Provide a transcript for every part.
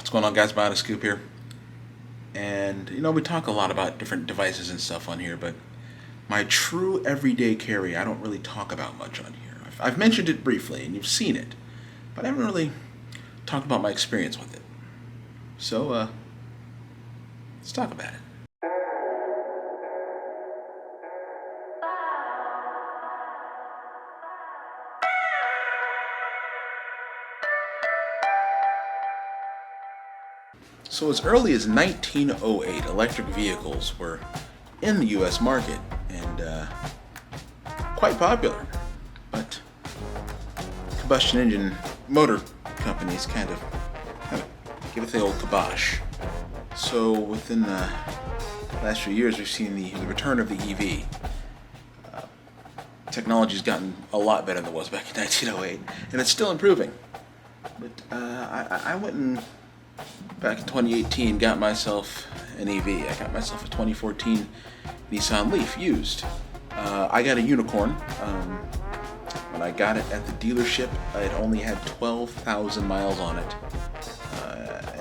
What's going on, guys? TheBionicScoop here. And, we talk a lot about different devices and stuff on here, but my true everyday carry, I don't really talk about much on here. I've mentioned it briefly, and you've seen it, but I haven't really talked about my experience with it. So, let's talk about it. So as early as 1908, electric vehicles were in the U.S. market and quite popular. But combustion engine motor companies kind of give it the old kibosh. So within the last few years, we've seen the return of the EV. Technology's gotten a lot better than it was back in 1908, and it's still improving. But I went and back in 2018 got myself an EV. I got myself a 2014 Nissan Leaf used. I got a unicorn. When I got it at the dealership, it only had 12,000 miles on it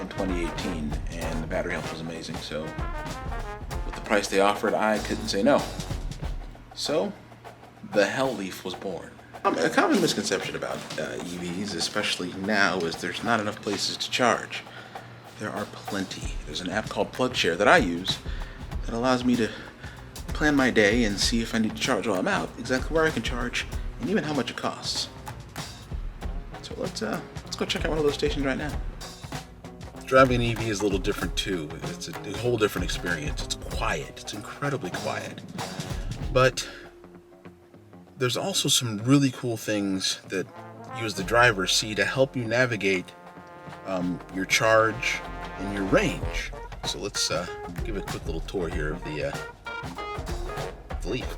in 2018, and the battery health was amazing. So with the price they offered, I couldn't say no. So the Hell Leaf was born. A common misconception about EVs, especially now, is there's not enough places to charge. There are plenty. There's an app called PlugShare that I use that allows me to plan my day and see if I need to charge while I'm out, exactly where I can charge, and even how much it costs. So let's go check out one of those stations right now. Driving an EV is a little different too. It's a whole different experience. It's quiet. It's incredibly quiet. But there's also some really cool things that you as the driver see to help you navigate your charge and your range. So let's give a quick little tour here of the Leaf.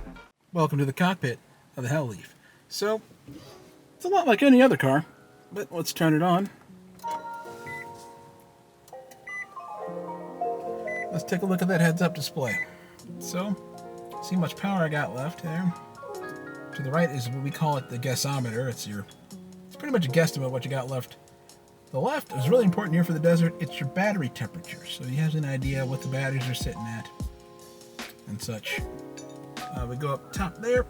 Welcome to the cockpit of the Hell Leaf. So, it's a lot like any other car, but let's turn it on. Let's take a look at that heads-up display. So, see how much power I got left there. To the right is what we call it the guessometer. It's pretty much a guesstimate of what you got left. The left is really important here for the desert. It's your battery temperature, so you have an idea what the batteries are sitting at and such. We go up top there.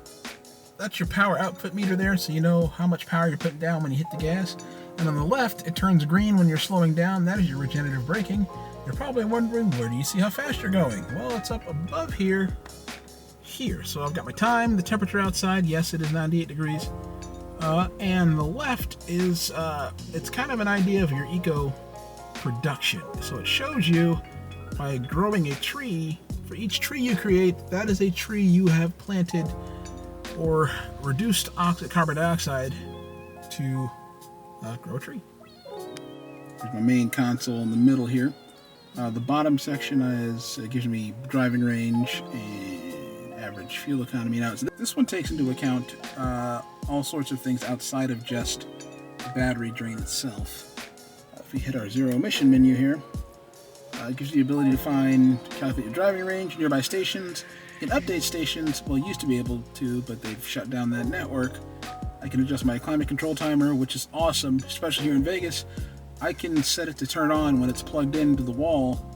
That's your power output meter there, so you know how much power you're putting down when you hit the gas. And on the left, it turns green when you're slowing down. That is your regenerative braking. You're probably wondering, where do you see how fast you're going? Well, it's up above here. So I've got my time, the temperature outside. Yes, it is 98 degrees. And the left is, it's kind of an idea of your eco production. So it shows you by growing a tree, for each tree you create, that is a tree you have planted or reduced carbon dioxide to grow a tree. Here's my main console in the middle here. The bottom section gives me driving range and average fuel economy. Now, so this one takes into account all sorts of things outside of just the battery drain itself. If we hit our zero emission menu here, it gives you the ability to calculate your driving range, nearby stations. You can update stations. Well, you used to be able to, but they've shut down that network. I can adjust my climate control timer, which is awesome, especially here in Vegas. I can set it to turn on when it's plugged into the wall,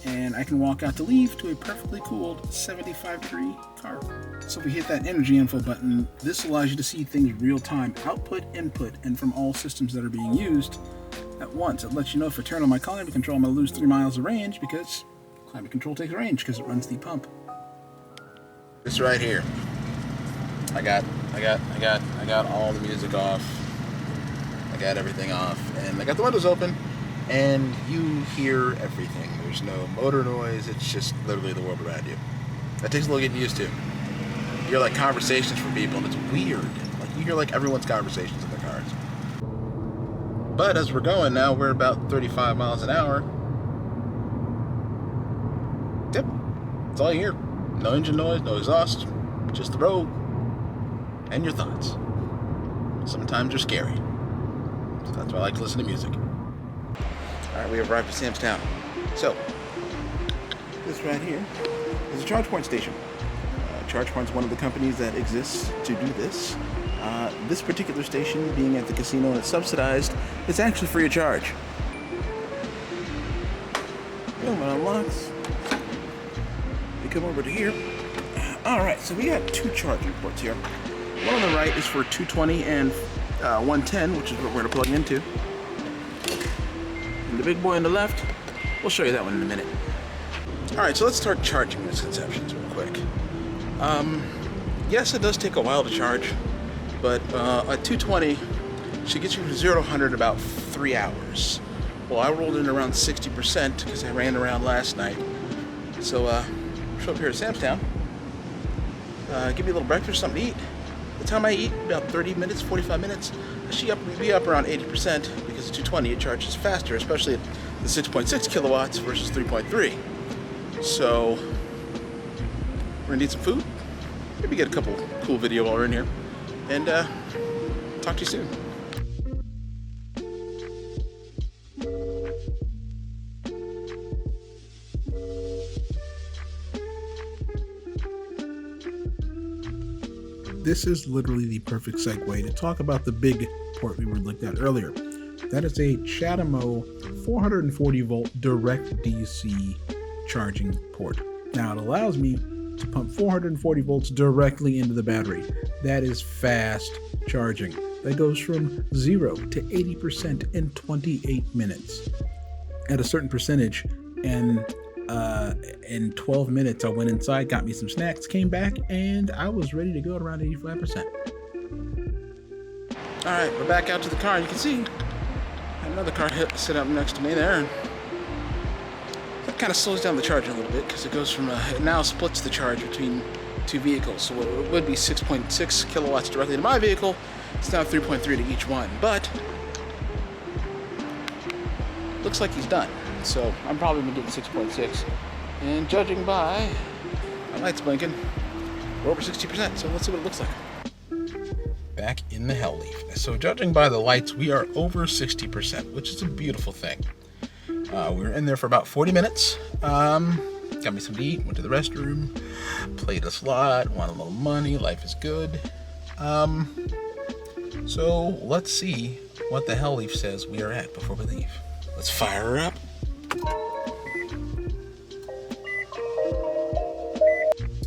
and I can walk out to leave to a perfectly cooled 75-degree car. So if we hit that energy info button, this allows you to see things real time, output, input, and from all systems that are being used at once. It lets you know if I turn on my climate control, I'm going to lose 3 miles of range because climate control takes range because it runs the pump. This right here. I got all the music off. I got everything off, and I got the windows open, and you hear everything. There's no motor noise. It's just literally the world around you. That takes a little getting used to. You hear like conversations from people, and it's weird. Like you hear like everyone's conversations in their cars. But as we're going now, we're about 35 miles an hour. Yep, that's all you hear. No engine noise, no exhaust, just the road and your thoughts. Sometimes they're scary. So that's why I like to listen to music. Alright, we have arrived at Sam's Town. So, this right here is a ChargePoint station. ChargePoint's one of the companies that exists to do this. This particular station, being at the casino and it's subsidized, it's actually free of charge. Boom, it unlocks. We come over to here. Alright, so we got two charging ports here. One on the right is for 220 and 110, which is what we're going to plug into. And the big boy on the left, we'll show you that one in a minute. Alright, so let's start charging Misconceptions real quick. Yes, it does take a while to charge, but at 220, she gets you from 0 to 100 in about 3 hours. Well, I rolled in around 60% because I ran around last night. So, show up here at Sam's Town. Give me a little breakfast, something to eat. The time I eat, about 30 minutes, 45 minutes, we'll be up around 80% because at 220 it charges faster, especially at the 6.6 kilowatts versus 3.3. So, we're gonna need some food. Maybe get a couple cool video while we're in here. And talk to you soon. This is literally the perfect segue to talk about the big port we were looked at earlier. That is a Chatamo 440 volt direct DC charging port. Now it allows me to pump 440 volts directly into the battery. That is fast charging. That goes from 0 to 80% in 28 minutes. At a certain percentage, and in 12 minutes I went inside, got me some snacks, came back, and I was ready to go at around 85%. Alright, we're back out to the car, and you can see another car sit up next to me there, and that kind of slows down the charge a little bit because it goes from it now splits the charge between two vehicles. So it would be 6.6 kilowatts directly to my vehicle. It's now 3.3 to each one, but looks like he's done. So I'm probably gonna get 6.6, and judging by my lights blinking, we're over 60%. So let's see what it looks like. Back in the Hell Leaf. So judging by the lights, we are over 60%, which is a beautiful thing. We were in there for about 40 minutes. Got me something to eat, went to the restroom, played a slot, won a little money, life is good. So let's see what the Hell Leaf says we are at before we leave. Let's fire her up.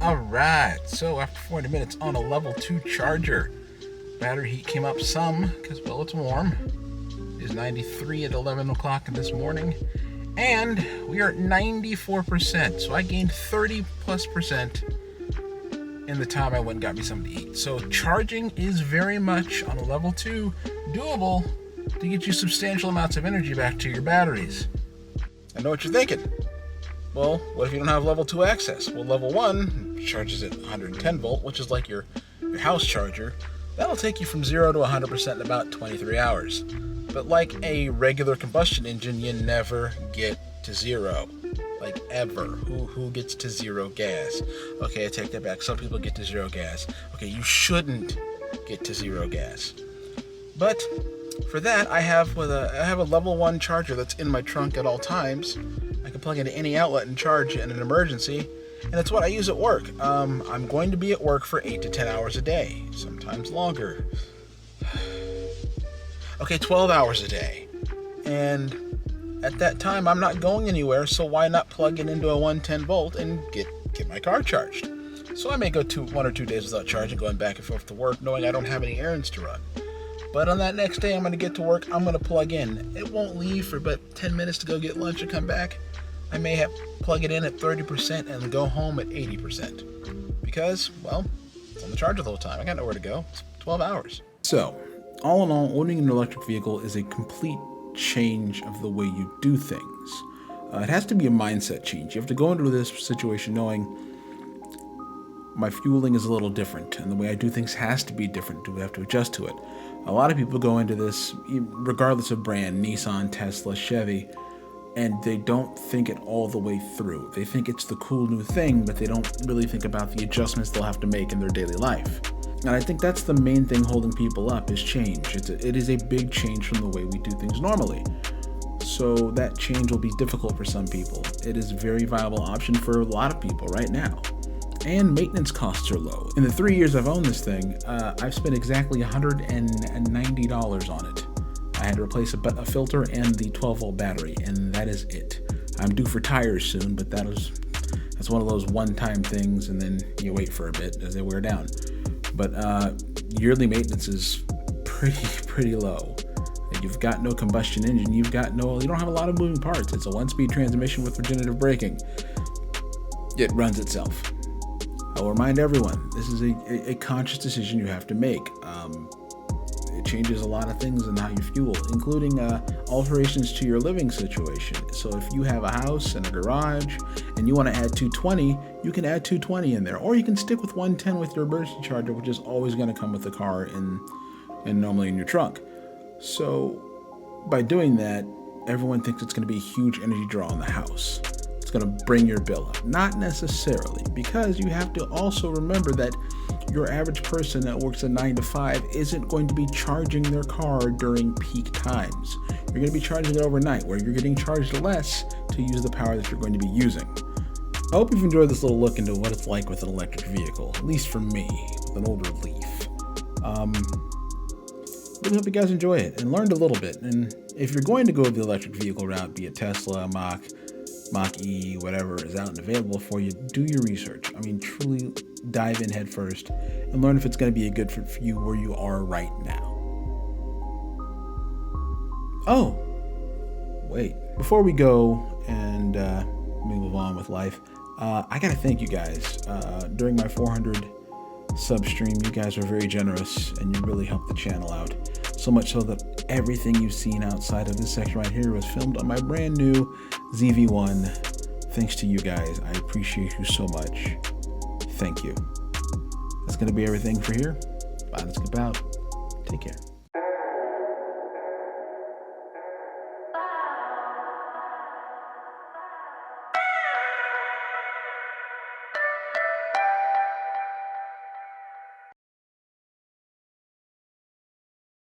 Alright, so after 40 minutes on a level 2 charger, battery heat came up some because, well, it's warm. It is 93 at 11 o'clock this morning, and we are at 94%. So I gained 30+% in the time I went and got me something to eat. So charging is very much on a level 2 doable to get you substantial amounts of energy back to your batteries. I know what you're thinking. Well, what if you don't have level 2 access? Well, level 1 charges at 110 volt, which is like your house charger. That'll take you from 0 to 100% in about 23 hours. But like a regular combustion engine, you never get to 0. Like, ever. Who gets to 0 gas? Okay, I take that back. Some people get to 0 gas. Okay, you shouldn't get to 0 gas. But for that, I have a level 1 charger that's in my trunk at all times. I can plug into any outlet and charge in an emergency, and it's what I use at work. I'm going to be at work for 8 to 10 hours a day, sometimes longer. Okay, 12 hours a day. And at that time, I'm not going anywhere, so why not plug it into a 110 volt and get my car charged? So I may go 1 or 2 days without charging, going back and forth to work, knowing I don't have any errands to run. But on that next day, I'm going to get to work, I'm going to plug in. It won't leave for about 10 minutes to go get lunch and come back. I may have plug it in at 30% and go home at 80%. Because, well, it's on the charger the whole time. I got nowhere to go. It's 12 hours. So, all in all, owning an electric vehicle is a complete change of the way you do things. It has to be a mindset change. You have to go into this situation knowing my fueling is a little different, and the way I do things has to be different. We have to adjust to it. A lot of people go into this, regardless of brand, Nissan, Tesla, Chevy, and they don't think it all the way through. They think it's the cool new thing, but they don't really think about the adjustments they'll have to make in their daily life. And I think that's the main thing holding people up is change. It is a big change from the way we do things normally. So that change will be difficult for some people. It is a very viable option for a lot of people right now. And maintenance costs are low. In the 3 years I've owned this thing, I've spent exactly $190 on it. I had to replace a filter and the 12 volt battery, and that is it. I'm due for tires soon, but that's one of those one-time things, and then you wait for a bit as they wear down. But yearly maintenance is pretty low. You've got no combustion engine. You don't have a lot of moving parts. It's a one-speed transmission with regenerative braking. It runs itself. I'll remind everyone, this is a conscious decision you have to make. It changes a lot of things in how you fuel, including alterations to your living situation. So if you have a house and a garage and you want to add 220, you can add 220 in there. Or you can stick with 110 with your emergency charger, which is always going to come with the car and normally in your trunk. So by doing that, everyone thinks it's going to be a huge energy draw on the house. It's going to bring your bill up. Not necessarily, because you have to also remember that your average person that works a 9 to 5 isn't going to be charging their car during peak times. You're going to be charging it overnight, where you're getting charged less to use the power that you're going to be using. I hope you've enjoyed this little look into what it's like with an electric vehicle, at least for me, with an older Leaf. Really hope you guys enjoy it and learned a little bit. And if you're going to go the electric vehicle route, be it Tesla, Mach-E, whatever is out and available for you, do your research. I mean, truly dive in head first and learn if it's going to be a good fit for you where you are right now. Oh, wait. Before we go and we move on with life, I got to thank you guys. During my 400 sub stream, you guys were very generous and you really helped the channel out. So much so that everything you've seen outside of this section right here was filmed on my brand new ZV-1. Thanks to you guys. I appreciate you so much. Thank you. That's going to be everything for here. Bye, let's get out. Take care.